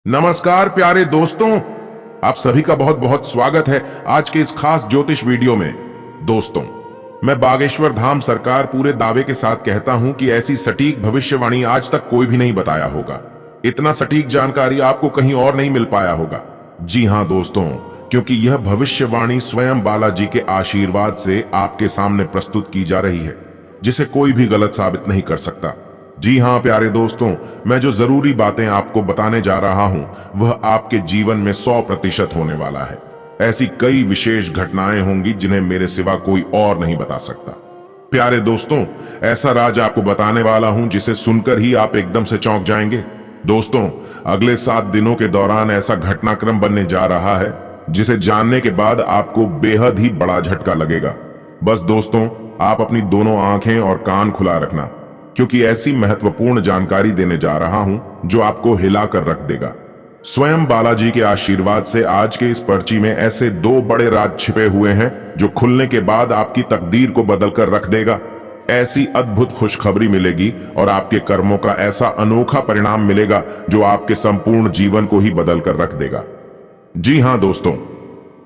नमस्कार प्यारे दोस्तों, आप सभी का बहुत बहुत स्वागत है आज के इस खास ज्योतिष वीडियो में। दोस्तों, मैं बागेश्वर धाम सरकार पूरे दावे के साथ कहता हूं कि ऐसी सटीक भविष्यवाणी आज तक कोई भी नहीं बताया होगा। इतना सटीक जानकारी आपको कहीं और नहीं मिल पाया होगा। जी हां दोस्तों, क्योंकि यह भविष्यवाणी स्वयं बालाजी के आशीर्वाद से आपके सामने प्रस्तुत की जा रही है, जिसे कोई भी गलत साबित नहीं कर सकता। जी हां प्यारे दोस्तों, मैं जो जरूरी बातें आपको बताने जा रहा हूं वह आपके जीवन में 100% होने वाला है। ऐसी कई विशेष घटनाएं होंगी जिन्हें मेरे सिवा कोई और नहीं बता सकता। प्यारे दोस्तों, ऐसा राज आपको बताने वाला हूं जिसे सुनकर ही आप एकदम से चौंक जाएंगे। दोस्तों, अगले 7 दिनों के दौरान ऐसा घटनाक्रम बनने जा रहा है जिसे जानने के बाद आपको बेहद ही बड़ा झटका लगेगा। बस दोस्तों, आप अपनी दोनों आंखें और कान खुला रखना, क्योंकि ऐसी महत्वपूर्ण जानकारी देने जा रहा हूं जो आपको हिलाकर रख देगा। स्वयं बालाजी के आशीर्वाद से आज के इस पर्ची में ऐसे 2 बड़े राज छिपे हुए हैं जो खुलने के बाद आपकी तकदीर को बदलकर रख देगा। ऐसी अद्भुत खुशखबरी मिलेगी और आपके कर्मों का ऐसा अनोखा परिणाम मिलेगा जो आपके संपूर्ण जीवन को ही बदलकर रख देगा। जी हां दोस्तों,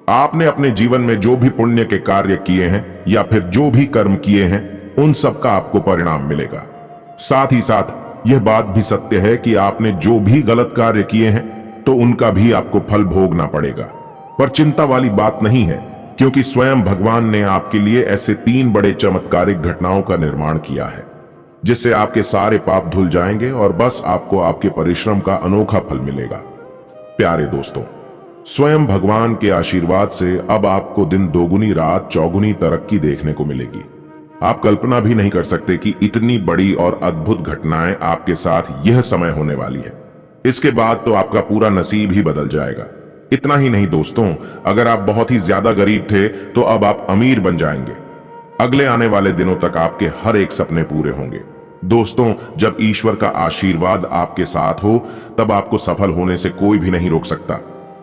आपने अपने जीवन में जो भी पुण्य के कार्य किए हैं या फिर जो भी कर्म किए हैं, उन सब का आपको परिणाम मिलेगा। साथ ही साथ यह बात भी सत्य है कि आपने जो भी गलत कार्य किए हैं तो उनका भी आपको फल भोगना पड़ेगा। पर चिंता वाली बात नहीं है, क्योंकि स्वयं भगवान ने आपके लिए ऐसे 3 बड़े चमत्कारिक घटनाओं का निर्माण किया है जिससे आपके सारे पाप धुल जाएंगे और बस आपको आपके परिश्रम का अनोखा फल मिलेगा। प्यारे दोस्तों, स्वयं भगवान के आशीर्वाद से अब आपको दिन दोगुनी रात चौगुनी तरक्की देखने को मिलेगी। आप कल्पना भी नहीं कर सकते कि इतनी बड़ी और अद्भुत घटनाएं आपके साथ यह समय होने वाली है। इसके बाद तो आपका पूरा नसीब ही बदल जाएगा। इतना ही नहीं दोस्तों, अगर आप बहुत ही ज्यादा गरीब थे तो अब आप अमीर बन जाएंगे। अगले आने वाले दिनों तक आपके हर एक सपने पूरे होंगे। दोस्तों, जब ईश्वर का आशीर्वाद आपके साथ हो तब आपको सफल होने से कोई भी नहीं रोक सकता,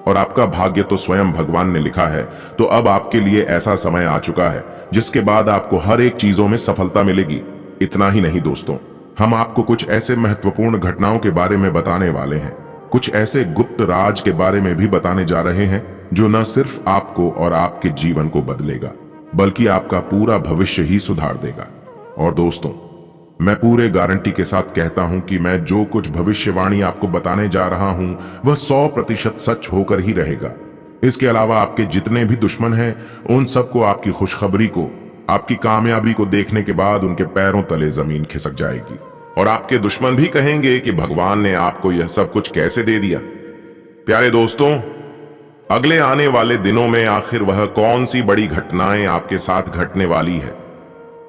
और आपका भाग्य तो स्वयं भगवान ने लिखा है। तो अब आपके लिए ऐसा समय आ चुका है जिसके बाद आपको हर एक चीजों में सफलता मिलेगी। इतना ही नहीं दोस्तों, हम आपको कुछ ऐसे महत्वपूर्ण घटनाओं के बारे में बताने वाले हैं, कुछ ऐसे गुप्त राज के बारे में भी बताने जा रहे हैं जो न सिर्फ आपको और आपके जीवन को बदलेगा बल्कि आपका पूरा भविष्य ही सुधार देगा। और दोस्तों, मैं पूरे गारंटी के साथ कहता हूं कि मैं जो कुछ भविष्यवाणी आपको बताने जा रहा हूं वह 100% सच होकर ही रहेगा। इसके अलावा आपके जितने भी दुश्मन हैं उन सबको आपकी खुशखबरी को, आपकी कामयाबी को देखने के बाद उनके पैरों तले जमीन खिसक जाएगी और आपके दुश्मन भी कहेंगे कि भगवान ने आपको यह सब कुछ कैसे दे दिया। प्यारे दोस्तों, अगले आने वाले दिनों में आखिर वह कौन सी बड़ी घटनाएं आपके साथ घटने वाली है,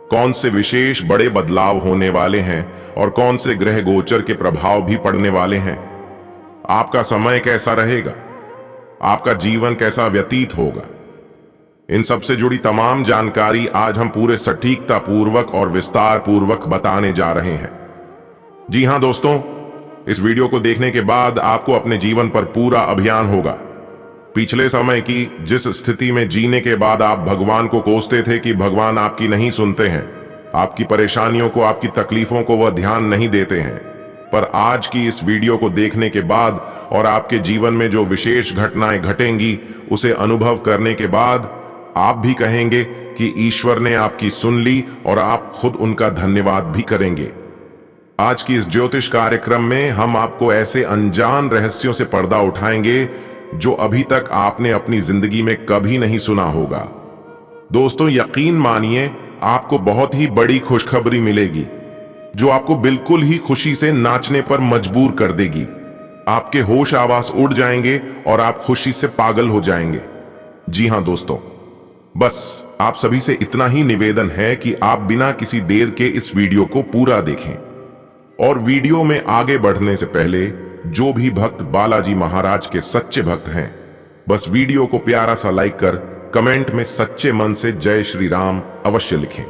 कौन से विशेष बड़े बदलाव होने वाले हैं और कौन से ग्रह गोचर के प्रभाव भी पड़ने वाले हैं, आपका समय कैसा रहेगा, आपका जीवन कैसा व्यतीत होगा, इन सब से जुड़ी तमाम जानकारी आज हम पूरे सटीकता पूर्वक और विस्तार पूर्वक बताने जा रहे हैं। जी हां दोस्तों, इस वीडियो को देखने के बाद आपको अपने जीवन पर पूरा अभियान होगा। पिछले समय की जिस स्थिति में जीने के बाद आप भगवान को कोसते थे कि भगवान आपकी नहीं सुनते हैं, आपकी परेशानियों को, आपकी तकलीफों को वह ध्यान नहीं देते हैं, पर आज की इस वीडियो को देखने के बाद और आपके जीवन में जो विशेष घटनाएं घटेंगी उसे अनुभव करने के बाद आप भी कहेंगे कि ईश्वर ने आपकी सुन ली और आप खुद उनका धन्यवाद भी करेंगे। आज की इस ज्योतिष कार्यक्रम में हम आपको ऐसे अनजान रहस्यों से पर्दा उठाएंगे जो अभी तक आपने अपनी जिंदगी में कभी नहीं सुना होगा। दोस्तों, यकीन मानिए, आपको बहुत ही बड़ी खुशखबरी मिलेगी जो आपको बिल्कुल ही खुशी से नाचने पर मजबूर कर देगी। आपके होश आवास उड़ जाएंगे और आप खुशी से पागल हो जाएंगे। जी हां दोस्तों, बस आप सभी से इतना ही निवेदन है कि आप बिना किसी देर के इस वीडियो को पूरा देखें। और वीडियो में आगे बढ़ने से पहले जो भी भक्त बालाजी महाराज के सच्चे भक्त हैं, बस वीडियो को प्यारा सा लाइक कर कमेंट में सच्चे मन से जय श्री राम अवश्य लिखें।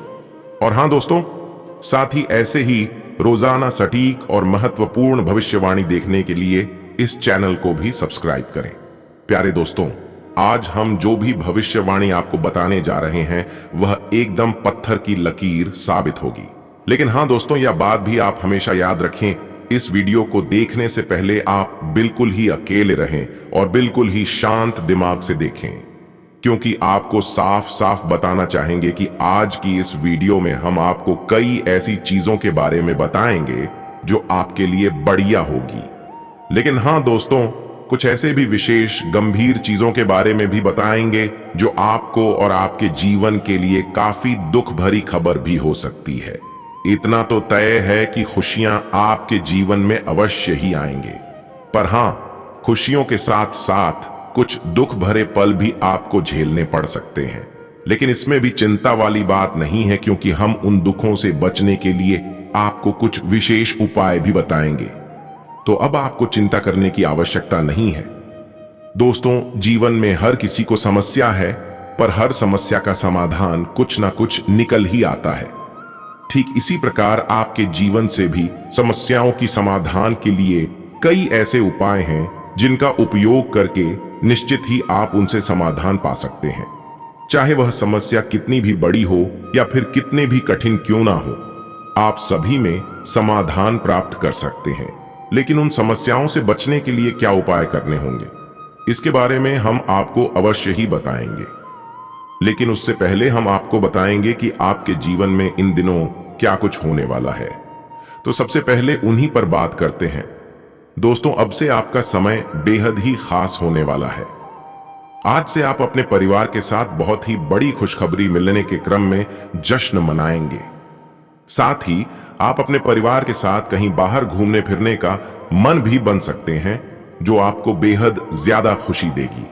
और हां दोस्तों, साथ ही ऐसे ही रोजाना सटीक और महत्वपूर्ण भविष्यवाणी देखने के लिए इस चैनल को भी सब्सक्राइब करें। प्यारे दोस्तों, आज हम जो भी भविष्यवाणी आपको बताने जा रहे हैं वह एकदम पत्थर की लकीर साबित होगी। लेकिन हां दोस्तों, यह बात भी आप हमेशा याद रखें इस वीडियो को देखने से पहले आप बिल्कुल ही अकेले रहें और बिल्कुल ही शांत दिमाग से देखें, क्योंकि आपको साफ साफ बताना चाहेंगे कि आज की इस वीडियो में हम आपको कई ऐसी चीजों के बारे में बताएंगे जो आपके लिए बढ़िया होगी। लेकिन हाँ दोस्तों, कुछ ऐसे भी विशेष गंभीर चीजों के बारे में भी बताएंगे जो आपको और आपके जीवन के लिए काफी दुख भरी खबर भी हो सकती है। इतना तो तय है कि खुशियां आपके जीवन में अवश्य ही आएंगे, पर हाँ, खुशियों के साथ साथ कुछ दुख भरे पल भी आपको झेलने पड़ सकते हैं। लेकिन इसमें भी चिंता वाली बात नहीं है, क्योंकि हम उन दुखों से बचने के लिए आपको कुछ विशेष उपाय भी बताएंगे। तो अब आपको चिंता करने की आवश्यकता नहीं है। दोस्तों, जीवन में हर किसी को समस्या है, पर हर समस्या का समाधान कुछ ना कुछ निकल ही आता है। ठीक इसी प्रकार आपके जीवन से भी समस्याओं की समाधान के लिए कई ऐसे उपाय हैं जिनका उपयोग करके निश्चित ही आप उनसे समाधान पा सकते हैं। चाहे वह समस्या कितनी भी बड़ी हो या फिर कितने भी कठिन क्यों ना हो, आप सभी में समाधान प्राप्त कर सकते हैं। लेकिन उन समस्याओं से बचने के लिए क्या उपाय करने होंगे, इसके बारे में हम आपको अवश्य ही बताएंगे। लेकिन उससे पहले हम आपको बताएंगे कि आपके जीवन में इन दिनों क्या कुछ होने वाला है। तो सबसे पहले उन्हीं पर बात करते हैं। दोस्तों, अब से आपका समय बेहद ही खास होने वाला है। आज से आप अपने परिवार के साथ बहुत ही बड़ी खुशखबरी मिलने के क्रम में जश्न मनाएंगे। साथ ही आप अपने परिवार के साथ कहीं बाहर घूमने फिरने का मन भी बन सकते हैं, जो आपको बेहद ज्यादा खुशी देगी।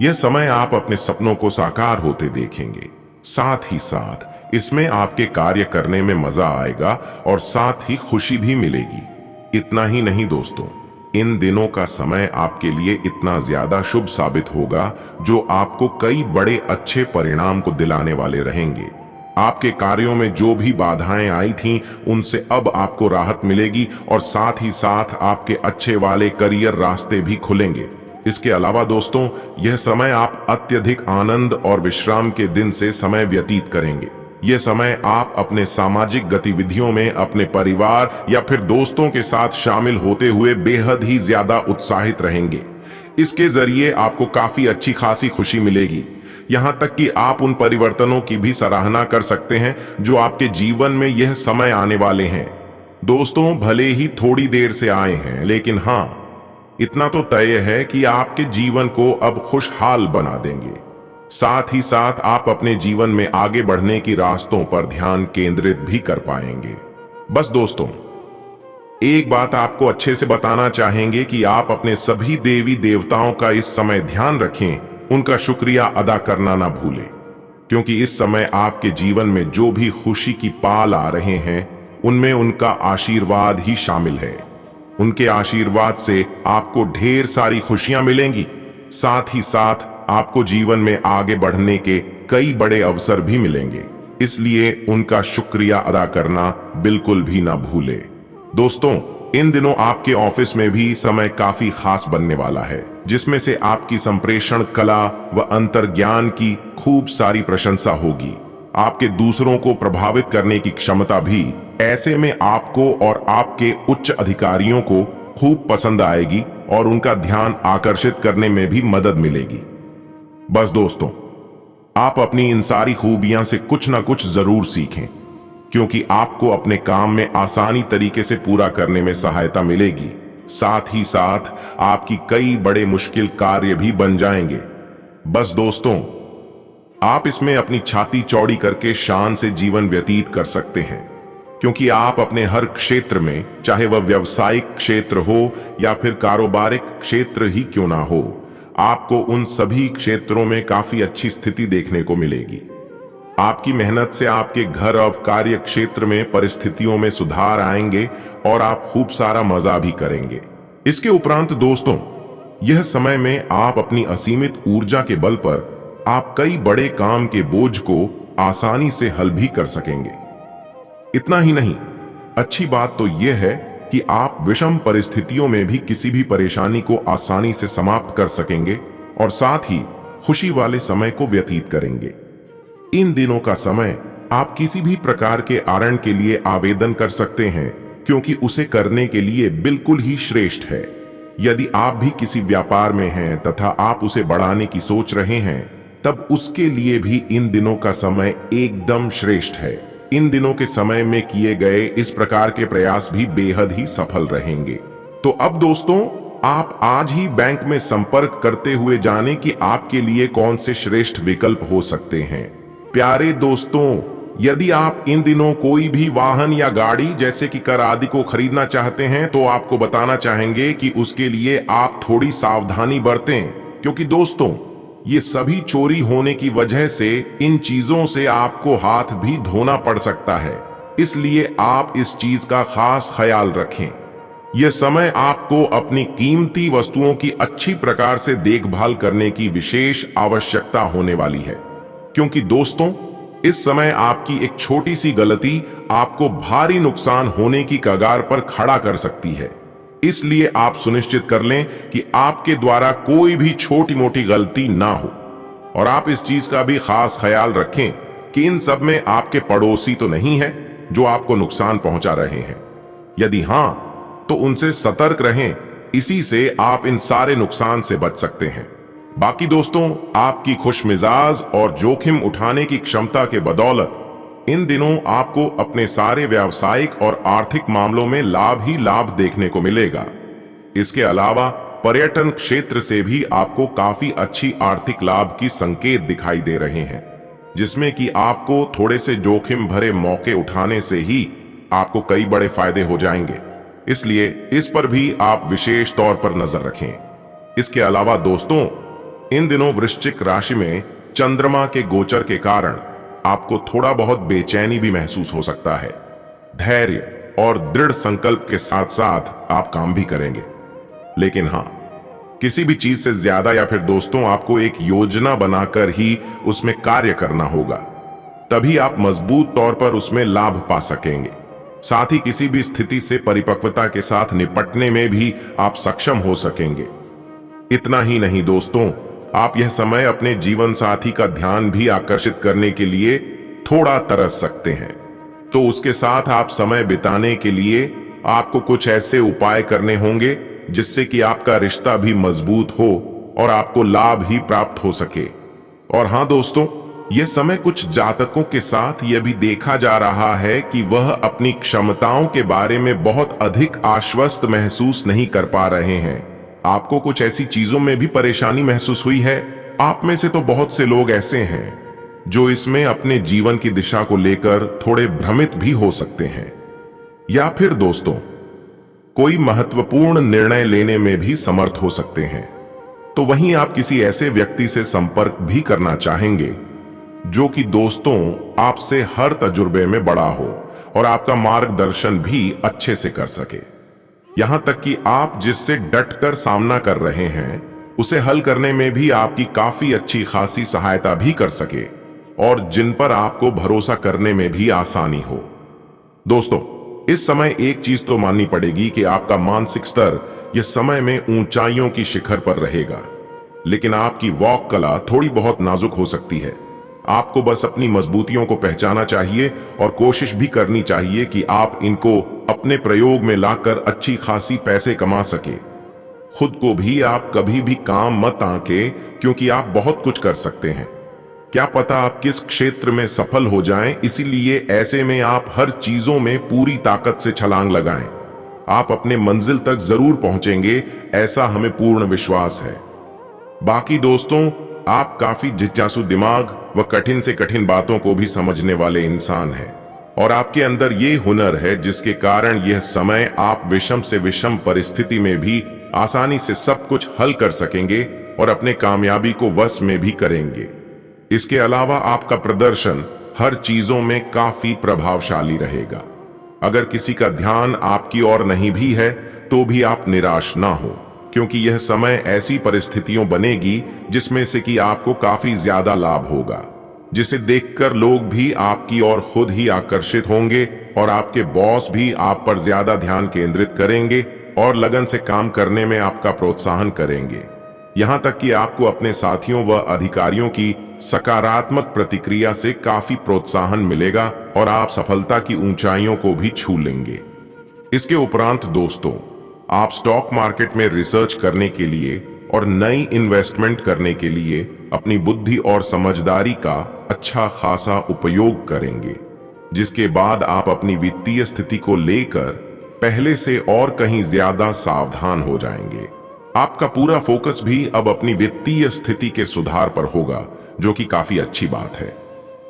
यह समय आप अपने सपनों को साकार होते देखेंगे। साथ ही साथ इसमें आपके कार्य करने में मजा आएगा और साथ ही खुशी भी मिलेगी। इतना ही नहीं दोस्तों, इन दिनों का समय आपके लिए इतना ज्यादा शुभ साबित होगा जो आपको कई बड़े अच्छे परिणाम को दिलाने वाले रहेंगे। आपके कार्यों में जो भी बाधाएं आई थीं, उनसे अब आपको राहत मिलेगी और साथ ही साथ आपके अच्छे वाले करियर रास्ते भी खुलेंगे। इसके अलावा दोस्तों, यह समय आप अत्यधिक आनंद और विश्राम के दिन से समय व्यतीत करेंगे। यह समय आप अपने सामाजिक गतिविधियों में अपने परिवार या फिर दोस्तों के साथ शामिल होते हुए बेहद ही ज्यादा उत्साहित रहेंगे। इसके जरिए आपको काफी अच्छी खासी खुशी मिलेगी। यहां तक कि आप उन परिवर्तनों की भी सराहना कर सकते हैं जो आपके जीवन में यह समय आने वाले हैं। दोस्तों, भले ही थोड़ी देर से आए हैं, लेकिन हाँ, इतना तो तय है कि आपके जीवन को अब खुशहाल बना देंगे। साथ ही साथ आप अपने जीवन में आगे बढ़ने की रास्तों पर ध्यान केंद्रित भी कर पाएंगे। बस दोस्तों, एक बात आपको अच्छे से बताना चाहेंगे कि आप अपने सभी देवी देवताओं का इस समय ध्यान रखें, उनका शुक्रिया अदा करना ना भूलें, क्योंकि इस समय आपके जीवन में जो भी खुशी की पाल आ रहे हैं, उनमें उनका आशीर्वाद ही शामिल है। उनके आशीर्वाद से आपको ढेर सारी खुशियां मिलेंगी। साथ ही साथ आपको जीवन में आगे बढ़ने के कई बड़े अवसर भी मिलेंगे। इसलिए उनका शुक्रिया अदा करना बिल्कुल भी ना भूले। दोस्तों, इन दिनों आपके ऑफिस में भी समय काफी खास बनने वाला है, जिसमें से आपकी संप्रेषण कला व अंतर्ज्ञान की खूब सारी प्रशंसा होगी। आपके दूसरों को प्रभावित करने की क्षमता भी ऐसे में आपको और आपके उच्च अधिकारियों को खूब पसंद आएगी और उनका ध्यान आकर्षित करने में भी मदद मिलेगी। बस दोस्तों, आप अपनी इन सारी खूबियां से कुछ ना कुछ जरूर सीखें, क्योंकि आपको अपने काम में आसानी तरीके से पूरा करने में सहायता मिलेगी। साथ ही साथ आपकी कई बड़े मुश्किल कार्य भी बन जाएंगे। बस दोस्तों, आप इसमें अपनी छाती चौड़ी करके शान से जीवन व्यतीत कर सकते हैं, क्योंकि आप अपने हर क्षेत्र में, चाहे वह व्यावसायिक क्षेत्र हो या फिर कारोबारिक क्षेत्र ही क्यों ना हो, आपको उन सभी क्षेत्रों में काफी अच्छी स्थिति देखने को मिलेगी। आपकी मेहनत से आपके घर और कार्य क्षेत्र में परिस्थितियों में सुधार आएंगे और आप खूब सारा मजा भी करेंगे। इसके उपरांत दोस्तों, यह समय में आप अपनी असीमित ऊर्जा के बल पर आप कई बड़े काम के बोझ को आसानी से हल भी कर सकेंगे। इतना ही नहीं, अच्छी बात तो यह है कि आप विषम परिस्थितियों में भी किसी भी परेशानी को आसानी से समाप्त कर सकेंगे और साथ ही खुशी वाले समय को व्यतीत करेंगे। इन दिनों का समय आप किसी भी प्रकार के आरण के लिए आवेदन कर सकते हैं, क्योंकि उसे करने के लिए बिल्कुल ही श्रेष्ठ है। यदि आप भी किसी व्यापार में हैं तथा आप उसे बढ़ाने की सोच रहे हैं, तब उसके लिए भी इन दिनों का समय एकदम श्रेष्ठ है। इन दिनों के समय में किए गए इस प्रकार के प्रयास भी बेहद ही सफल रहेंगे। तो अब दोस्तों, आप आज ही बैंक में संपर्क करते हुए जाने कि आपके लिए कौन से श्रेष्ठ विकल्प हो सकते हैं। प्यारे दोस्तों, यदि आप इन दिनों कोई भी वाहन या गाड़ी जैसे कि कार आदि को खरीदना चाहते हैं, तो आपको बताना चाहेंगे कि उसके लिए आप थोड़ी सावधानी बरतें, क्योंकि दोस्तों, ये सभी चोरी होने की वजह से इन चीजों से आपको हाथ भी धोना पड़ सकता है। इसलिए आप इस चीज का खास ख्याल रखें। यह समय आपको अपनी कीमती वस्तुओं की अच्छी प्रकार से देखभाल करने की विशेष आवश्यकता होने वाली है, क्योंकि दोस्तों, इस समय आपकी एक छोटी सी गलती आपको भारी नुकसान होने की कगार पर खड़ा कर सकती है। इसलिए आप सुनिश्चित कर लें कि आपके द्वारा कोई भी छोटी मोटी गलती ना हो, और आप इस चीज का भी खास ख्याल रखें कि इन सब में आपके पड़ोसी तो नहीं है जो आपको नुकसान पहुंचा रहे हैं। यदि हां, तो उनसे सतर्क रहें, इसी से आप इन सारे नुकसान से बच सकते हैं। बाकी दोस्तों, आपकी खुशमिजाज और जोखिम उठाने की क्षमता के बदौलत इन दिनों आपको अपने सारे व्यावसायिक और आर्थिक मामलों में लाभ ही लाभ देखने को मिलेगा। इसके अलावा पर्यटन क्षेत्र से भी आपको काफी अच्छी आर्थिक लाभ की संकेत दिखाई दे रहे हैं, जिसमें कि आपको थोड़े से जोखिम भरे मौके उठाने से ही आपको कई बड़े फायदे हो जाएंगे। इसलिए इस पर भी आप विशेष तौर पर नजर रखें। इसके अलावा दोस्तों, इन दिनों वृश्चिक राशि में चंद्रमा के गोचर के कारण आपको थोड़ा बहुत बेचैनी भी महसूस हो सकता है। धैर्य और दृढ़ संकल्प के साथ साथ आप काम भी करेंगे, लेकिन हां, किसी भी चीज से ज्यादा या फिर दोस्तों, आपको एक योजना बनाकर ही उसमें कार्य करना होगा, तभी आप मजबूत तौर पर उसमें लाभ पा सकेंगे। साथ ही किसी भी स्थिति से परिपक्वता के साथ निपटने में भी आप सक्षम हो सकेंगे। इतना ही नहीं दोस्तों, आप यह समय अपने जीवन साथी का ध्यान भी आकर्षित करने के लिए थोड़ा तरस सकते हैं। तो उसके साथ आप समय बिताने के लिए आपको कुछ ऐसे उपाय करने होंगे जिससे कि आपका रिश्ता भी मजबूत हो और आपको लाभ ही प्राप्त हो सके। और हां दोस्तों, यह समय कुछ जातकों के साथ यह भी देखा जा रहा है कि वह अपनी क्षमताओं के बारे में बहुत अधिक आश्वस्त महसूस नहीं कर पा रहे हैं। आपको कुछ ऐसी चीजों में भी परेशानी महसूस हुई है। आप में से तो बहुत से लोग ऐसे हैं जो इसमें अपने जीवन की दिशा को लेकर थोड़े भ्रमित भी हो सकते हैं, या फिर दोस्तों, कोई महत्वपूर्ण निर्णय लेने में भी समर्थ हो सकते हैं। तो वहीं आप किसी ऐसे व्यक्ति से संपर्क भी करना चाहेंगे जो कि दोस्तों आपसे हर तजुर्बे में बड़ा हो और आपका मार्गदर्शन भी अच्छे से कर सके। यहां तक कि आप जिससे डटकर सामना कर रहे हैं उसे हल करने में भी आपकी काफी अच्छी खासी सहायता भी कर सके, और जिन पर आपको भरोसा करने में भी आसानी हो। दोस्तों, इस समय एक चीज तो माननी पड़ेगी कि आपका मानसिक स्तर यह समय में ऊंचाइयों की शिखर पर रहेगा, लेकिन आपकी वॉक कला थोड़ी बहुत नाजुक हो सकती है। आपको बस अपनी मजबूतियों को पहचाना चाहिए और कोशिश भी करनी चाहिए कि आप इनको अपने प्रयोग में लाकर अच्छी खासी पैसे कमा सके। खुद को भी आप कभी भी काम मत आंके, क्योंकि आप बहुत कुछ कर सकते हैं। क्या पता आप किस क्षेत्र में सफल हो जाएं, इसीलिए ऐसे में आप हर चीजों में पूरी ताकत से छलांग लगाएं। आप अपने मंजिल तक जरूर पहुंचेंगे, ऐसा हमें पूर्ण विश्वास है। बाकी दोस्तों, आप काफी जिज्ञासु दिमाग व कठिन से कठिन बातों को भी समझने वाले इंसान हैं, और आपके अंदर ये हुनर है जिसके कारण यह समय आप विषम से विषम परिस्थिति में भी आसानी से सब कुछ हल कर सकेंगे और अपने कामयाबी को वश में भी करेंगे। इसके अलावा आपका प्रदर्शन हर चीजों में काफी प्रभावशाली रहेगा। अगर किसी का ध्यान आपकी ओर नहीं भी है तो भी आप निराश ना हो, क्योंकि यह समय ऐसी परिस्थितियों बनेगी जिसमें से कि आपको काफी ज्यादा लाभ होगा, जिसे देखकर लोग भी आपकी ओर खुद ही आकर्षित होंगे और आपके बॉस भी आप पर ज्यादा ध्यान केंद्रित करेंगे और लगन से काम करने में आपका प्रोत्साहन करेंगे। यहां तक कि आपको अपने साथियों व अधिकारियों की सकारात्मक प्रतिक्रिया से काफी प्रोत्साहन मिलेगा और आप सफलता की ऊंचाइयों को भी छू लेंगे। इसके उपरांत दोस्तों, आप स्टॉक मार्केट में रिसर्च करने के लिए और नई इन्वेस्टमेंट करने के लिए अपनी बुद्धि और समझदारी का अच्छा खासा उपयोग करेंगे, जिसके बाद आप अपनी वित्तीय स्थिति को लेकर पहले से और कहीं ज्यादा सावधान हो जाएंगे। आपका पूरा फोकस भी अब अपनी वित्तीय स्थिति के सुधार पर होगा, जो कि काफी अच्छी बात है।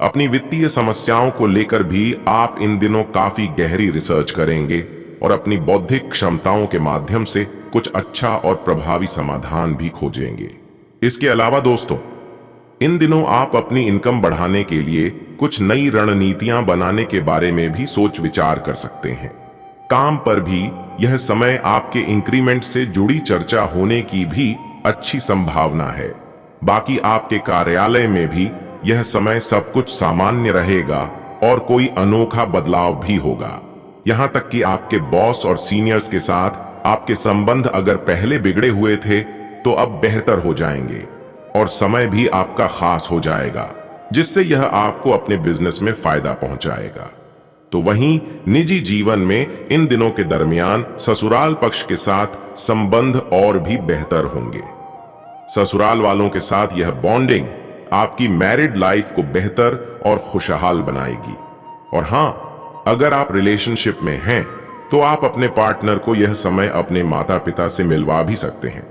अपनी वित्तीय समस्याओं को लेकर भी आप इन दिनों काफी गहरी रिसर्च करेंगे और अपनी बौद्धिक क्षमताओं के माध्यम से कुछ अच्छा और प्रभावी समाधान भी खोजेंगे। इसके अलावा दोस्तों, इन दिनों आप अपनी इनकम बढ़ाने के लिए कुछ नई रणनीतियां बनाने के बारे में भी सोच विचार कर सकते हैं। काम पर भी यह समय आपके इंक्रीमेंट से जुड़ी चर्चा होने की भी अच्छी संभावना है। बाकी आपके कार्यालय में भी यह समय सब कुछ सामान्य रहेगा और कोई अनोखा बदलाव भी होगा। यहां तक कि आपके बॉस और सीनियर्स के साथ आपके संबंध अगर पहले बिगड़े हुए थे तो अब बेहतर हो जाएंगे और समय भी आपका खास हो जाएगा, जिससे यह आपको अपने बिजनेस में फायदा पहुंचाएगा। तो वहीं निजी जीवन में इन दिनों के दरमियान ससुराल पक्ष के साथ संबंध और भी बेहतर होंगे। ससुराल वालों के साथ यह बॉन्डिंग आपकी मैरिड लाइफ को बेहतर और खुशहाल बनाएगी। और हां, अगर आप रिलेशनशिप में हैं तो आप अपने पार्टनर को यह समय अपने माता पिता से मिलवा भी सकते हैं,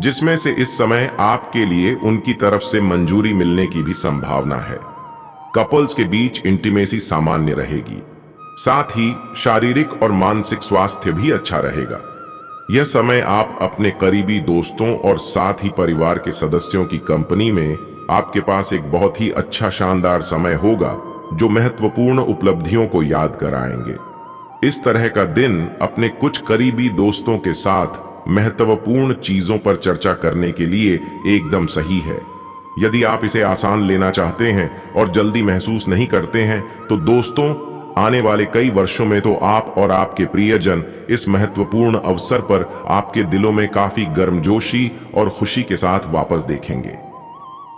जिसमें से इस समय आपके लिए उनकी तरफ से मंजूरी मिलने की भी संभावना है। कपल्स के बीच इंटीमेसी सामान्य रहेगी, साथ ही शारीरिक और मानसिक स्वास्थ्य भी अच्छा रहेगा। यह समय आप अपने करीबी दोस्तों और साथ ही परिवार के सदस्यों की कंपनी में आपके पास एक बहुत ही अच्छा शानदार समय होगा, जो महत्वपूर्ण उपलब्धियों को याद कराएंगे। इस तरह का दिन अपने कुछ करीबी दोस्तों के साथ महत्वपूर्ण चीजों पर चर्चा करने के लिए एकदम सही है। यदि आप इसे आसान लेना चाहते हैं और जल्दी महसूस नहीं करते हैं तो दोस्तों, आने वाले कई वर्षों में तो आप और आपके प्रियजन इस महत्वपूर्ण अवसर पर आपके दिलों में काफी गर्मजोशी और खुशी के साथ वापस देखेंगे।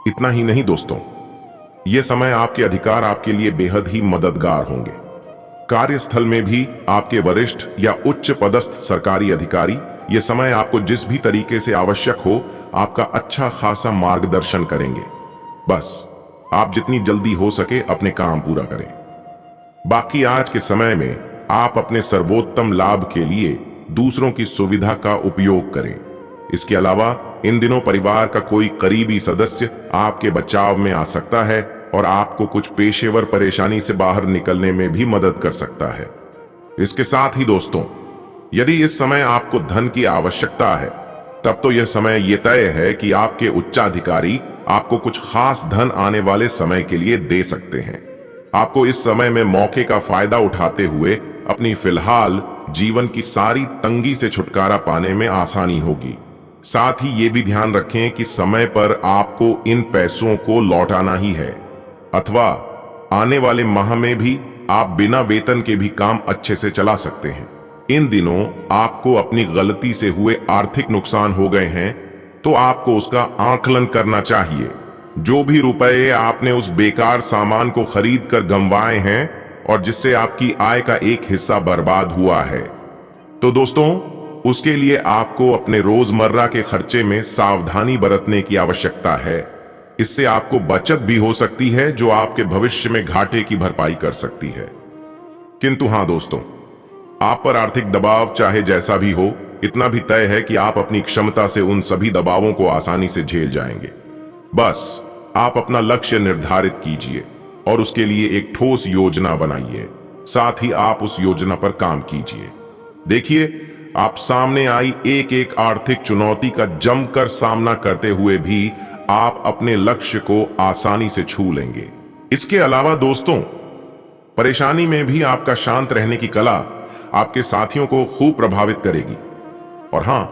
इतना ही नहीं दोस्तों, यह समय आपके अधिकार आपके लिए बेहद ही मददगार होंगे। कार्यस्थल में भी आपके वरिष्ठ या उच्च पदस्थ सरकारी अधिकारी यह समय आपको जिस भी तरीके से आवश्यक हो आपका अच्छा खासा मार्गदर्शन करेंगे। बस आप जितनी जल्दी हो सके अपने काम पूरा करें। बाकी आज के समय में आप अपने सर्वोत्तम लाभ के लिए दूसरों की सुविधा का उपयोग करें। इसके अलावा इन दिनों परिवार का कोई करीबी सदस्य आपके बचाव में आ सकता है और आपको कुछ पेशेवर परेशानी से बाहर निकलने में भी मदद कर सकता है। इसके साथ ही दोस्तों, यदि इस समय आपको धन की आवश्यकता है तब तो यह समय यह तय है कि आपके उच्चाधिकारी आपको कुछ खास धन आने वाले समय के लिए दे सकते हैं। आपको इस समय में मौके का फायदा उठाते हुए अपनी फिलहाल जीवन की सारी तंगी से छुटकारा पाने में आसानी होगी। साथ ही ये भी ध्यान रखें कि समय पर आपको इन पैसों को लौटाना ही है, अथवा आने वाले माह में भी आप बिना वेतन के भी काम अच्छे से चला सकते हैं। इन दिनों आपको अपनी गलती से हुए आर्थिक नुकसान हो गए हैं तो आपको उसका आकलन करना चाहिए। जो भी रुपए आपने उस बेकार सामान को खरीद कर गंवाए हैं और जिससे आपकी आय का एक हिस्सा बर्बाद हुआ है, तो दोस्तों उसके लिए आपको अपने रोजमर्रा के खर्चे में सावधानी बरतने की आवश्यकता है। इससे आपको बचत भी हो सकती है जो आपके भविष्य में घाटे की भरपाई कर सकती है। किंतु हां दोस्तों, आप पर आर्थिक दबाव चाहे जैसा भी हो, इतना भी तय है कि आप अपनी क्षमता से उन सभी दबावों को आसानी से झेल जाएंगे। बस आप अपना लक्ष्य निर्धारित कीजिए और उसके लिए एक ठोस योजना बनाइए। साथ ही आप उस योजना पर काम कीजिए। देखिए, आप सामने आई एक एक आर्थिक चुनौती का जमकर सामना करते हुए भी आप अपने लक्ष्य को आसानी से छू लेंगे। इसके अलावा दोस्तों, परेशानी में भी आपका शांत रहने की कला आपके साथियों को खूब प्रभावित करेगी। और हां,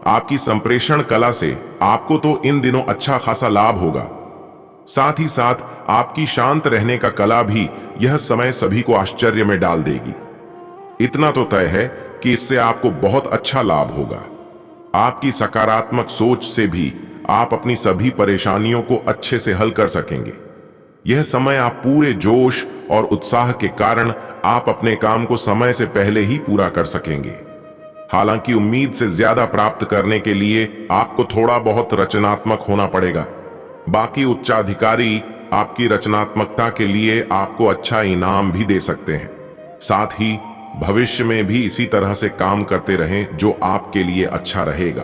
आपकी संप्रेषण कला से आपको तो इन दिनों अच्छा खासा लाभ होगा। साथ ही साथ आपकी शांत रहने का कला भी यह समय सभी को आश्चर्य में डाल देगी। इतना तो तय है कि इससे आपको बहुत अच्छा लाभ होगा। आपकी सकारात्मक सोच से भी आप अपनी सभी परेशानियों को अच्छे से हल कर सकेंगे। यह समय आप पूरे जोश और उत्साह के कारण आप अपने काम को समय से पहले ही पूरा कर सकेंगे। हालांकि उम्मीद से ज्यादा प्राप्त करने के लिए आपको थोड़ा बहुत रचनात्मक होना पड़ेगा। बाकी उच्चाधिकारी आपकी रचनात्मकता के लिए आपको अच्छा इनाम भी दे सकते हैं। साथ ही भविष्य में भी इसी तरह से काम करते रहें जो आपके लिए अच्छा रहेगा।